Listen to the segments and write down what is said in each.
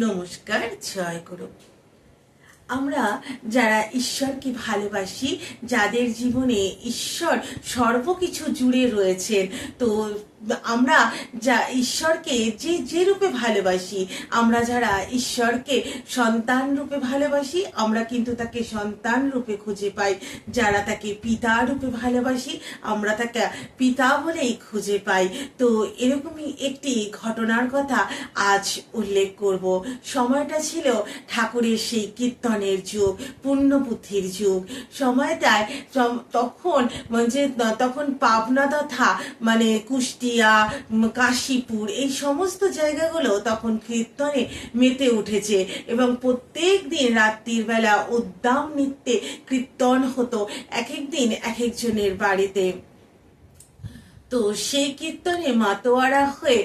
নমস্কার, জয় গুরু। আমরা যারা ঈশ্বরকে ভালোবাসি, যাদের জীবনে ঈশ্বর সর্বকিছু জুড়ে রয়েছেন, তো আমরা যা ঈশ্বরকে যে রূপে ভালোবাসি, আমরা যারা ঈশ্বরকে সন্তান রূপে ভালোবাসি, আমরা কিন্তু তাকে সন্তান রূপে খুঁজে পাই। যারা তাকে পিতা রূপে ভালোবাসি, আমরা তাকে পিতা বলেই খুঁজে পাই। তো এরকমই একটি ঘটনার কথা আজ উল্লেখ করব। সময়টা ছিল ঠাকুরের সেই কীর্তনের যুগ, পুণ্যপুঁথির যুগ। সময়টায় তখন পাবনা তথা কুষ্টিয়া, কাশীপুর, এই সমস্ত জায়গাগুলো তখন কীর্তনে মেতে উঠেছে এবং প্রত্যেক দিন রাত্রির বেলা উদ্দাম নৃত্যে কীর্তন হতো, এক এক দিন এক একজনের বাড়িতে। তো সেই কীর্তনে মাতোয়ারা হয়ে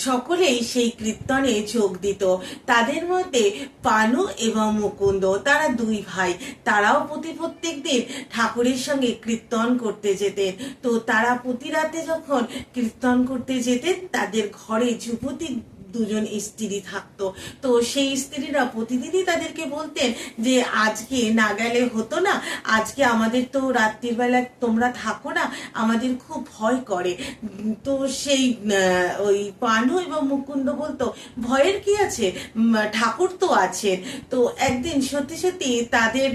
সকলেই সেই কীর্তনে যোগ দিত। তাদের মধ্যে পানু এবং মুকুন্দ, তারা দুই ভাই, তারাও প্রত্যেক দিন ঠাকুরের সঙ্গে কীর্তন করতে যেতেন। তো তারা প্রতি রাতে যখন কীর্তন করতে যেতেন, তাদের ঘরে যুবতী দুজন স্ত্রী থাকতো। তো সেই স্ত্রীরা প্রতিদিনই তাদেরকে বলতেন যে আজকে না গেলে হতো না, আজকে আমাদের তো রাত্রির বেলা তোমরা থাকো না, আমাদের খুব ভয় করে। তো সেই ওই পানু এবং মুকুন্দ বলতো, ভয়ের কি আছে, ঠাকুর তো আছেন। তো একদিন সত্যি সত্যি তাদের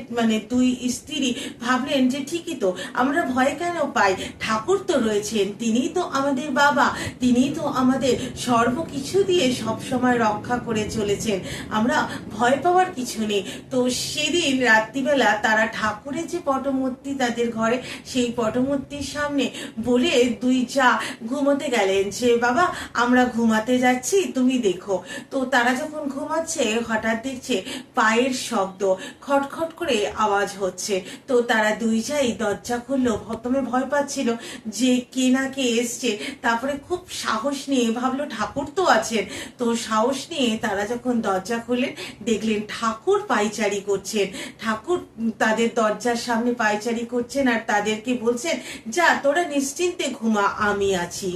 দুই স্ত্রী ভাবলেন যে ঠিকই তো, আমরা ভয় কেন পাই, ঠাকুর তো রয়েছেন, তিনিই তো আমাদের বাবা, তিনিই তো আমাদের সর্বকিছু দিয়ে সব সময় রক্ষা করে চলেছেন, আমরা ভয় পাওয়ার কিছু নেই। তো সেদিন রাত্রিবেলা তারা ঠাকুরের যে পটমূর্তি তাদের ঘরে, সেই পটমূর্তির সামনে বলে দুই যা ঘুমোতে গেলেন যে বাবা আমরা ঘুমাতে যাচ্ছি, তুমি দেখো। তো তারা যখন ঘুমাচ্ছে, হঠাৎ দেখছে পায়ের শব্দ, খটখট করে আওয়াজ হচ্ছে। তো তারা দুই যাই দরজা খুললো। প্রথমে ভয় পাচ্ছিল যে কে না কে এসছে, তারপরে খুব সাহস নিয়ে ভাবলো ঠাকুর তো আছেন। তো সাহস নিয়ে তারা যখন দরজা খুললেন, দেখলেন ঠাকুর পায়চারি করছেন। ঠাকুর তাদের দরজার সামনে পায়চারি করছেন আর তাদেরকে বলছেন, যা তোরা নিশ্চিন্তে ঘুমা, আমি আছি।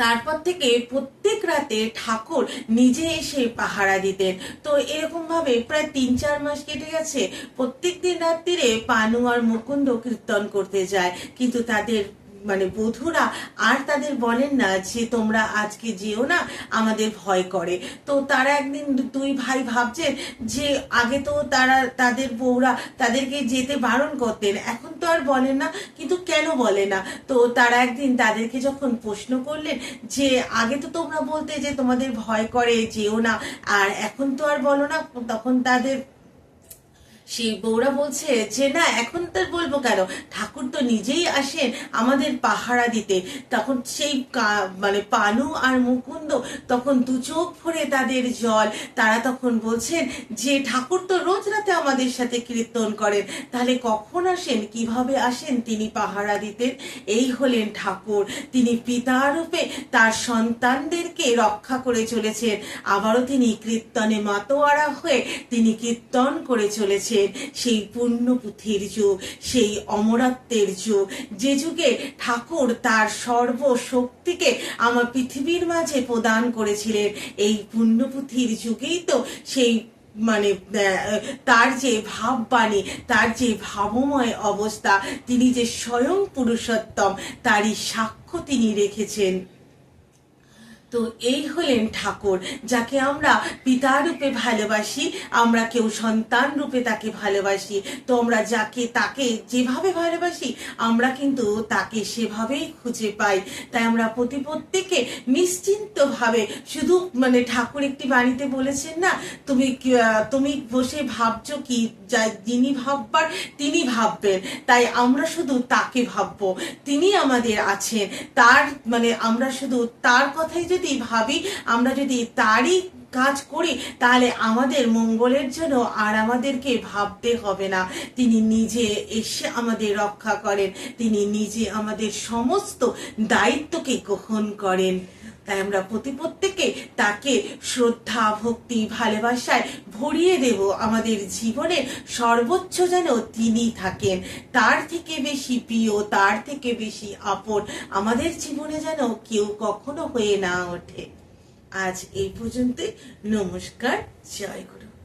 তারপর থেকে প্রত্যেক রাতে ঠাকুর নিজে এসে পাহারা দিতেন। তো এরকম ভাবে প্রায় 3-4 মাস কেটে গেছে। প্রত্যেক দিন রাত্রিরে পানু আর মুকুন্দ কীর্তন করতে যায়, কিন্তু তাদের বধূরা আর তাদের বলেন না যে তোমরা আজকে যেও না, আমাদের ভয় করে। তো তারা একদিন দুই ভাই ভাবছেন যে আগে তো তাদের বউরা তাদেরকে যেতে বারণ করতেন, এখন তো আর বলেন না, কিন্তু কেন বলে না? তো তারা একদিন তাদেরকে যখন প্রশ্ন করলেন যে আগে তো তোমরা বলতে যে তোমাদের ভয় করে, যেও না, আর এখন তো আর বলো না, তখন তাদের সেই বউরা বলছে যে না, এখন তার বলবো কেন, ঠাকুর তো নিজেই আসেন আমাদের পাহারা দিতে। তখন সেই পানু আর মুকুন্দ তখন দু চোখ ভরে তাদের জল, তারা তখন বলছেন যে ঠাকুর তো রোজ রাতে আমাদের সাথে কীর্তন করেন, তাহলে কখন আসেন, কিভাবে আসেন তিনি পাহারা দিতেন? এই হলেন ঠাকুর, তিনি পিতা রূপে তার সন্তানদেরকে রক্ষা করে চলেছেন। আবারও তিনি কীর্তনে মাতোয়ারা হয়ে তিনি কীর্তন করে চলেছেন। সেই পুণ্যপুঁথির যুগ, সেই অমরত্বের যুগ, যে যুগে ঠাকুর তার সর্বশক্তিকে আমার পৃথিবীর মাঝে প্রদান করেছিলেন। এই পুণ্যপুঁথির যুগেই তো সেই তার যে ভাববাণী, তার যে ভাবময় অবস্থা, তিনি যে স্বয়ং পুরুষোত্তম, তারই সাক্ষ্য তিনি রেখেছেন। তো এই হলেন ঠাকুর, যাকে আমরা পিতা রূপে ভালোবাসি, আমরা কেউ সন্তান রূপে তাকে ভালোবাসি। তো আমরা তাকে যেভাবে ভালোবাসি, আমরা কিন্তু তাকে সেভাবেই খুঁজে পাই। তাই আমরা প্রত্যেকে নিশ্চিন্তভাবে শুধু ঠাকুর একটি বাণীতে বলেছেন না, তুমি বসে ভাবছো কি, যিনি ভাববার তিনি ভাববেন। তাই আমরা শুধু তাকে ভাববো, তিনি আমাদের আছেন। তার আমরা শুধু তার কথাই যদি ভাবি, আমরা যদি তারই কাজ করি, তাহলে আমাদের মঙ্গলের জন্য আর আমাদেরকে ভাবতে হবে না। তিনি নিজে এসে আমাদের রক্ষা করেন, তিনি নিজে আমাদের সমস্ত দায়িত্বকে গ্রহণ করেন। তাই আমরা প্রত্যেকে তাকে শ্রদ্ধা, ভক্তি, ভালোবাসায় ভরিয়ে দেব। আমাদের জীবনে সর্বোচ্চ যেন তিনি থাকেন, তার থেকে বেশি প্রিয়, তার থেকে বেশি আপন আমাদের জীবনে যেন কেউ কখনো হয়ে না ওঠে। আজ এই পর্যন্তই। নমস্কার, জয় গুরু।